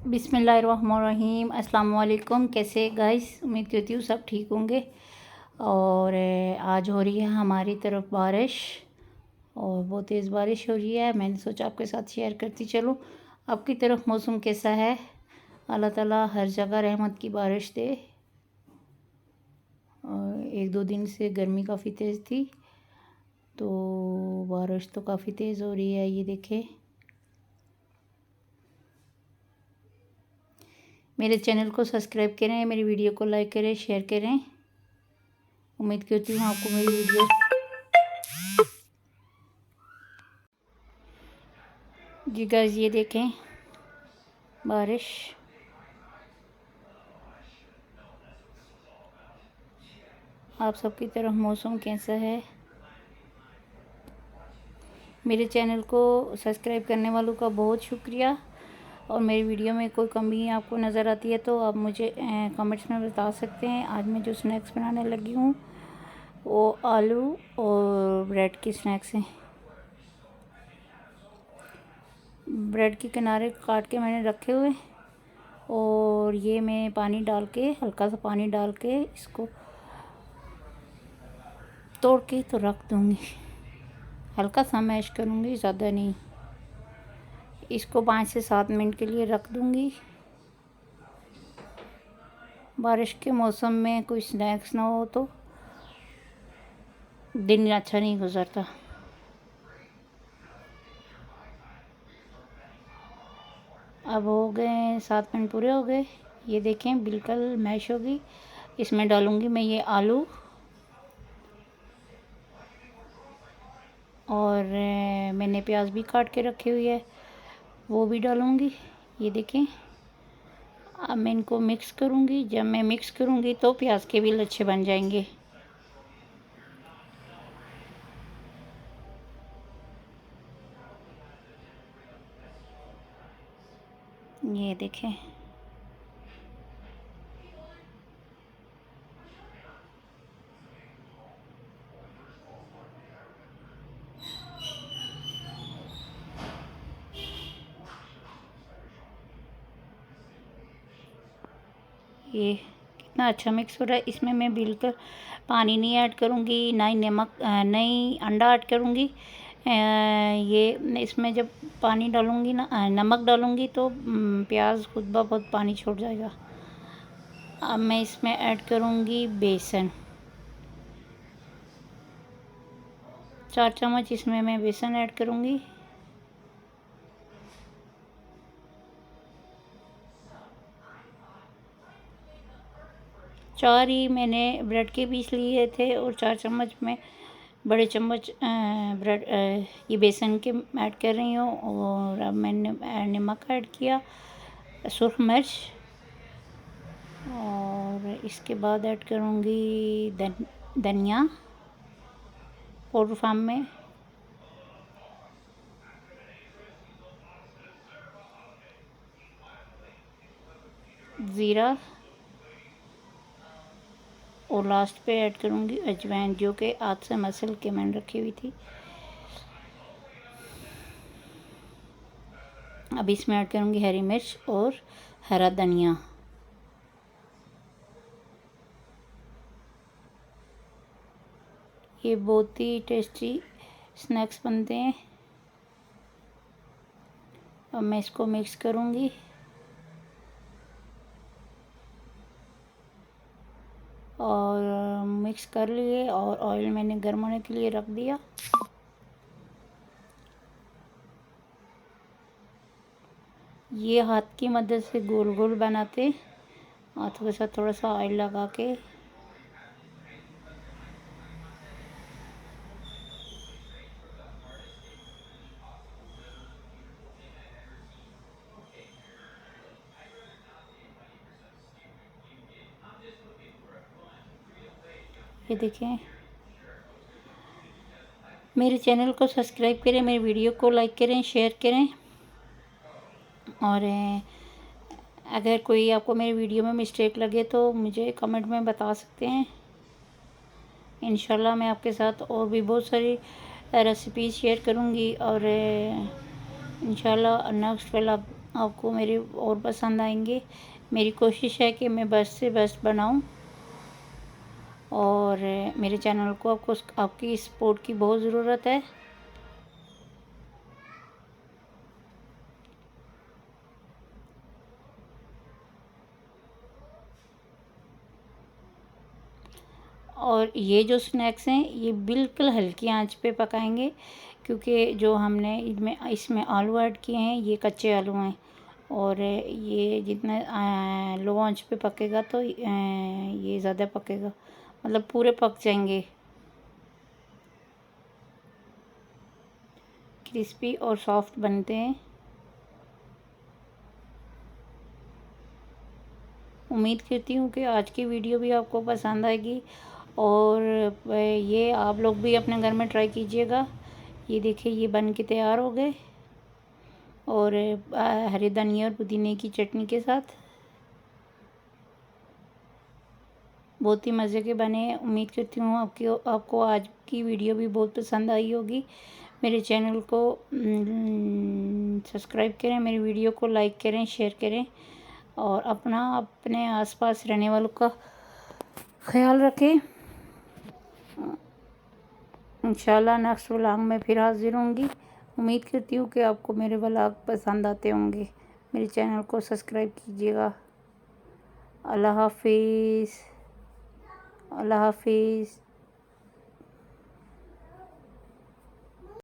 बिस्मिल्लाहिर्रहमानिर्रहीम। अस्सलाम वालेकुम। कैसे गाइस, उम्मीद करती हूँ सब ठीक होंगे। और आज हो रही है हमारी तरफ बारिश और बहुत तेज़ बारिश हो रही है। मैंने सोचा आपके साथ शेयर करती चलो आपकी तरफ मौसम कैसा है। अल्लाह ताला हर जगह रहमत की बारिश दे। और एक दो दिन से गर्मी काफ़ी तेज़ थी, तो बारिश तो काफ़ी तेज़ हो रही है। ये देखें, मेरे चैनल को सब्सक्राइब करें, मेरी वीडियो को लाइक करें, शेयर करें। उम्मीद करती हूँ आपको मेरी वीडियो जी गाइस, ये देखें बारिश। आप सबकी तरफ मौसम कैसा है? मेरे चैनल को सब्सक्राइब करने वालों का बहुत शुक्रिया। और मेरी वीडियो में कोई कमी आपको नज़र आती है तो आप मुझे कमेंट्स में बता सकते हैं। आज मैं जो स्नैक्स बनाने लगी हूँ वो आलू और ब्रेड की स्नैक्स हैं। ब्रेड के किनारे काट के मैंने रखे हुए, और ये मैं पानी डाल के, हल्का सा पानी डाल के इसको तोड़ के तो रख दूँगी। हल्का सा मैश करूँगी, ज़्यादा नहीं। इसको 5 से 7 मिनट के लिए रख दूँगी। बारिश के मौसम में कोई स्नैक्स ना हो तो दिन अच्छा नहीं गुजरता। अब हो गए 7 मिनट पूरे हो गए। ये देखें बिल्कुल मैश होगी। इसमें डालूँगी मैं ये आलू, और मैंने प्याज भी काट के रखी हुई है, वो भी डालूँगी। ये देखें, अब मैं इनको मिक्स करूँगी। जब मैं मिक्स करूँगी तो प्याज के भी लच्छे बन जाएंगे। ये देखें, ये कितना अच्छा मिक्स हो रहा है। इसमें मैं बिल्कुल पानी नहीं ऐड करूँगी, ना ही नमक, ना ही अंडा ऐड करूँगी। ये इसमें जब पानी डालूँगी ना, नमक डालूँगी तो प्याज खुद ब खुद पानी छोड़ जाएगा। अब मैं इसमें ऐड करूँगी बेसन। 4 चम्मच इसमें मैं बेसन ऐड करूँगी। चार ही मैंने ब्रेड के पीस लिए थे, और 4 चम्मच में बड़े चम्मच ब्रेड ये बेसन के ऐड कर रही हूँ। और अब मैंने नमक ऐड किया, सुरख मिर्च, और इसके बाद ऐड करूँगी धनिया पाउडर फॉर्म में, ज़ीरा, और लास्ट पे ऐड करूँगी अजवाइन, जो कि हाथ से मसल के मैंने रखी हुई थी। अब इसमें ऐड करूँगी हरी मिर्च और हरा धनिया। ये बहुत ही टेस्टी स्नैक्स बनते हैं। अब मैं इसको मिक्स करूँगी। और मिक्स कर लिए, और ऑयल मैंने गर्म होने के लिए रख दिया। ये हाथ की मदद से गोल गोल बनाते, हाथों के साथ थोड़ा सा ऑयल लगा के। ये देखें, मेरे चैनल को सब्सक्राइब करें, मेरी वीडियो को लाइक करें, शेयर करें। और अगर कोई आपको मेरी वीडियो में मिस्टेक लगे तो मुझे कमेंट में बता सकते हैं। इंशाल्लाह मैं आपके साथ और भी बहुत सारी रेसिपीज़ शेयर करूँगी। और इंशाल्लाह नेक्स्ट वाला आपको मेरे और पसंद आएंगे। मेरी कोशिश है कि मैं बेस्ट से बेस्ट बनाऊं और मेरे चैनल को आपकी सपोर्ट की बहुत ज़रूरत है। और ये जो स्नैक्स हैं ये बिल्कुल हल्की आंच पे पकाएंगे, क्योंकि जो हमने इसमें आलू ऐड किए हैं ये कच्चे आलू हैं, और ये जितना लो आंच पे पकेगा तो ये ज़्यादा पकेगा, मतलब पूरे पक जाएंगे, क्रिस्पी और सॉफ्ट बनते हैं। उम्मीद करती हूँ कि आज की वीडियो भी आपको पसंद आएगी और ये आप लोग भी अपने घर में ट्राई कीजिएगा। ये देखिए ये बन के तैयार हो गए, और हरे धनिया और पुदीने की चटनी के साथ बहुत ही मज़े के बने हैं। उम्मीद करती हूँ आपको आज की वीडियो भी बहुत पसंद आई होगी। मेरे चैनल को सब्सक्राइब करें, मेरी वीडियो को लाइक करें, शेयर करें, और अपने आसपास रहने वालों का ख्याल रखें। इंशाल्लाह नेक्स्ट व्लॉग में फिर हाजिर होंगी। उम्मीद करती हूँ कि आपको मेरे व्लॉग पसंद आते होंगे। मेरे चैनल को सब्सक्राइब कीजिएगा। अल्लाह हाफिज़। अल्लाह हाफिज़।